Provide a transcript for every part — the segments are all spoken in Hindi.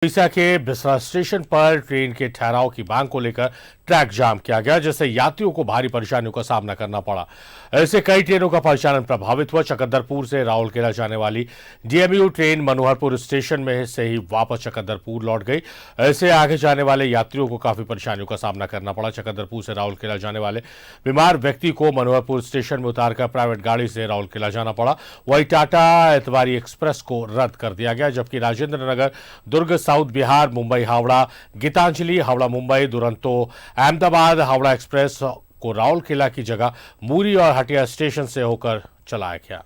उड़ीसा के बिसरा स्टेशन पर ट्रेन के ठहराव की मांग को लेकर ट्रैक जाम किया गया, जिससे यात्रियों को भारी परेशानियों का सामना करना पड़ा। ऐसे कई ट्रेनों का परिचालन प्रभावित हुआ। चकंदरपुर से राउरकेला जाने वाली डीएमयू ट्रेन मनोहरपुर स्टेशन में से ही वापस चकंदरपुर लौट गई। ऐसे आगे जाने वाले यात्रियों को काफी परेशानियों का सामना करना पड़ा। चकंदरपुर से राउरकेला जाने वाले बीमार व्यक्ति को मनोहरपुर स्टेशन में उतारकर प्राइवेट गाड़ी से राउरकेला जाना पड़ा। वहीं टाटा एतवारी एक्सप्रेस को रद्द कर दिया गया, जबकि राजेंद्र नगर, दुर्ग साउथ बिहार, मुंबई हावड़ा, गीतांजलि हावड़ा मुंबई, दुरंतो अहमदाबाद हावड़ा एक्सप्रेस को राउरकेला की जगह मूरी और हटिया स्टेशन से होकर चलाया गया।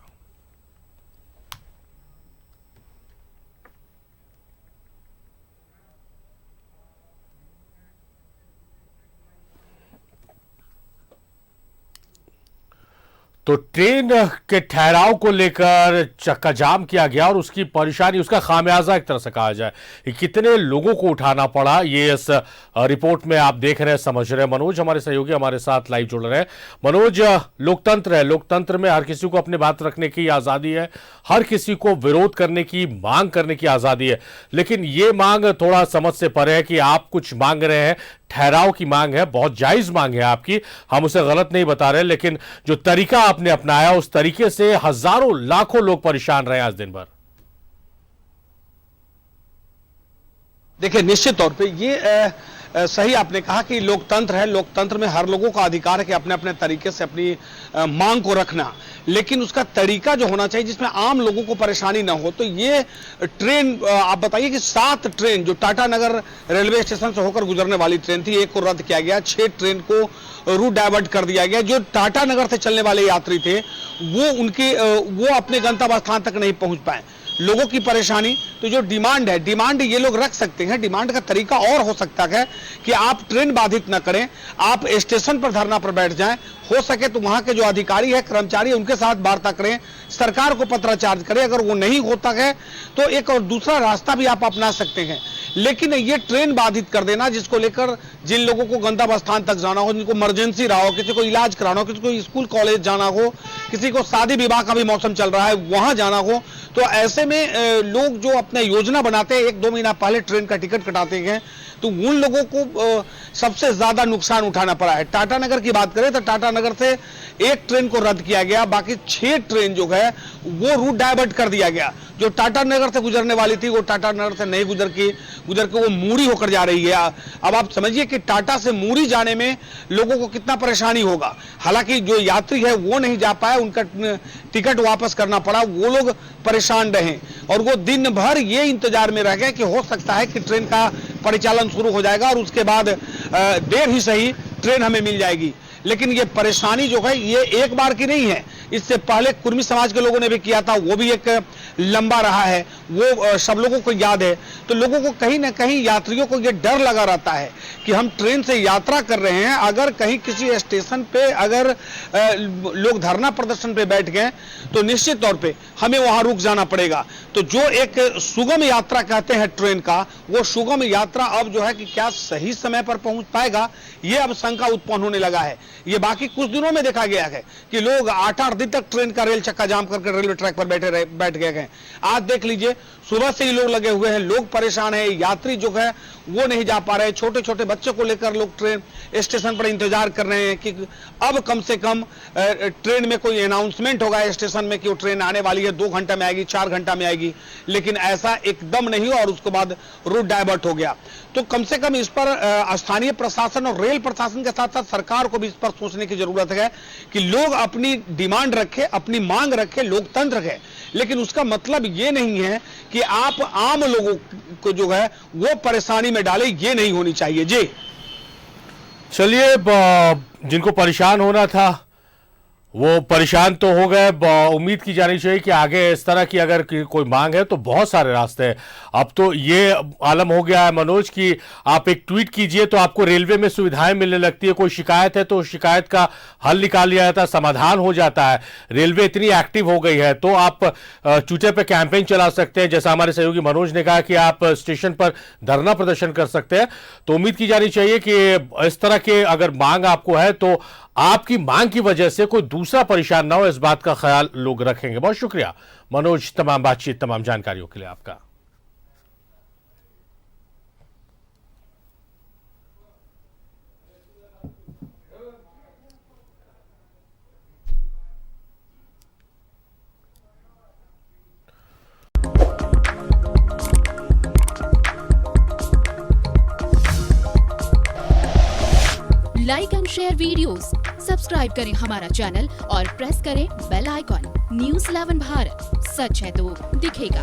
तो ट्रेन के ठहराव को लेकर चक्का जाम किया गया और उसकी परेशानी, उसका खामियाजा एक तरह से कहा जाए कि कितने लोगों को उठाना पड़ा, ये इस रिपोर्ट में आप देख रहे हैं, समझ रहे हैं। मनोज हमारे सहयोगी हमारे साथ लाइव जुड़ रहे हैं। मनोज, लोकतंत्र है, लोकतंत्र में हर किसी को अपनी बात रखने की आजादी है, हर किसी को विरोध करने की, मांग करने की आजादी है, लेकिन ये मांग थोड़ा समझ से परे है कि आप कुछ मांग रहे हैं। ठहराव की मांग है, बहुत जायज मांग है आपकी, हम उसे गलत नहीं बता रहे, लेकिन जो तरीका आपने अपनाया उस तरीके से हजारों लाखों लोग परेशान रहे आज दिन भर। देखिए, निश्चित तौर पे ये सही आपने कहा कि लोकतंत्र है, लोकतंत्र में हर लोगों का अधिकार है कि अपने अपने तरीके से अपनी मांग को रखना, लेकिन उसका तरीका जो होना चाहिए जिसमें आम लोगों को परेशानी ना हो। तो ये ट्रेन, आप बताइए कि 7 ट्रेन जो टाटा नगर रेलवे स्टेशन से होकर गुजरने वाली ट्रेन थी, एक को रद्द किया गया, 6 ट्रेन को रूट डाइवर्ट कर दिया गया। जो टाटा नगर से चलने वाले यात्री थे वो अपने गंतव्य स्थान तक नहीं पहुंच पाए। लोगों की परेशानी, तो जो डिमांड है, डिमांड ये लोग रख सकते हैं। डिमांड का तरीका और हो सकता है कि आप ट्रेन बाधित न करें, आप स्टेशन पर धरना पर बैठ जाएं, हो सके तो वहां के जो अधिकारी है, कर्मचारी है, उनके साथ वार्ता करें, सरकार को पत्राचार करें। अगर वो नहीं होता है तो एक और दूसरा रास्ता भी आप अपना सकते हैं, लेकिन ये ट्रेन बाधित कर देना, जिसको लेकर जिन लोगों को गंतव्य स्थान तक जाना हो, जिनको इमरजेंसी रहा हो, किसी को इलाज कराना हो, किसी को स्कूल कॉलेज जाना हो, किसी को शादी विवाह का भी मौसम चल रहा है वहां जाना हो, तो ऐसे में लोग जो अपने योजना बनाते हैं, 1-2 महीना पहले ट्रेन का टिकट कटाते हैं, तो उन लोगों को सबसे ज्यादा नुकसान उठाना पड़ा है। टाटा नगर की बात करें तो टाटा नगर से 1 ट्रेन को रद्द किया गया, बाकी 6 ट्रेन जो है वो रूट डाइवर्ट कर दिया गया। जो टाटा नगर से गुजरने वाली थी वो टाटा नगर से नहीं गुजर के वो मूरी होकर जा रही है। अब आप समझिए कि टाटा से मूरी जाने में लोगों को कितना परेशानी होगा। हालांकि जो यात्री है वो नहीं जा पाए, उनका टिकट वापस करना पड़ा, वो लोग परेशान रहे और वो दिन भर ये इंतजार में रह गए कि हो सकता है कि ट्रेन का परिचालन शुरू हो जाएगा और उसके बाद देर ही सही ट्रेन हमें मिल जाएगी। लेकिन ये परेशानी जो है ये एक बार की नहीं है, इससे पहले कुर्मी समाज के लोगों ने भी किया था, वो भी एक लंबा रहा है, वो सब लोगों को याद है। तो लोगों को कहीं ना कहीं, यात्रियों को ये डर लगा रहता है कि हम ट्रेन से यात्रा कर रहे हैं, अगर कहीं किसी स्टेशन पे अगर लोग धरना प्रदर्शन पे बैठ गए तो निश्चित तौर पे हमें वहां रुक जाना पड़ेगा। तो जो एक सुगम यात्रा कहते हैं ट्रेन का, वो सुगम यात्रा अब जो है कि क्या सही समय पर पहुंच पाएगा, ये अब शंका उत्पन्न होने लगा है। ये बाकी कुछ दिनों में देखा गया है कि लोग 8-8 दिन तक ट्रेन का रेल चक्का जाम करके रेलवे ट्रैक पर बैठ गए हैं। आज देख लीजिए, सुबह से ही लोग लगे हुए हैं, लोग परेशान है, यात्री जो है वो नहीं जा पा रहे। छोटे छोटे बच्चों को लेकर लोग ट्रेन स्टेशन पर इंतजार कर रहे हैं कि अब कम से कम ट्रेन में कोई अनाउंसमेंट होगा स्टेशन में कि वो ट्रेन आने वाली है, 2 घंटा में आएगी, 4 घंटा में आएगी, लेकिन ऐसा एकदम नहीं हुआ और उसके बाद रूट डाइवर्ट हो गया। तो कम से कम इस पर स्थानीय प्रशासन और रेल प्रशासन के साथ साथ सरकार को भी इस पर सोचने की जरूरत है कि लोग अपनी डिमांड रखें, अपनी मांग रखें, लोकतंत्र है, लेकिन उसका मतलब ये नहीं है कि आप आम लोगों को जो है वो परेशानी में डालें, ये नहीं होनी चाहिए। जी चलिए, जिनको परेशान होना था वो परेशान तो हो गए। उम्मीद की जानी चाहिए कि आगे इस तरह की अगर कोई मांग है तो बहुत सारे रास्ते हैं। अब तो ये आलम हो गया है मनोज कि आप एक ट्वीट कीजिए तो आपको रेलवे में सुविधाएं मिलने लगती है, कोई शिकायत है तो शिकायत का हल निकाल लिया जाता है, समाधान हो जाता है। रेलवे इतनी एक्टिव हो गई है तो आप ट्विटर पे कैंपेन चला सकते हैं, जैसा हमारे सहयोगी मनोज ने कहा कि आप स्टेशन पर धरना प्रदर्शन कर सकते हैं। तो उम्मीद की जानी चाहिए कि इस तरह के अगर मांग आपको है तो आपकी मांग की वजह से कोई दूसरा परेशान ना हो, इस बात का ख्याल लोग रखेंगे। बहुत शुक्रिया मनोज, तमाम बातचीत, तमाम जानकारियों के लिए आपका। Like and share videos, subscribe करें हमारा चैनल और प्रेस करें बेल आइकॉन। News 11 भारत, सच है तो दिखेगा।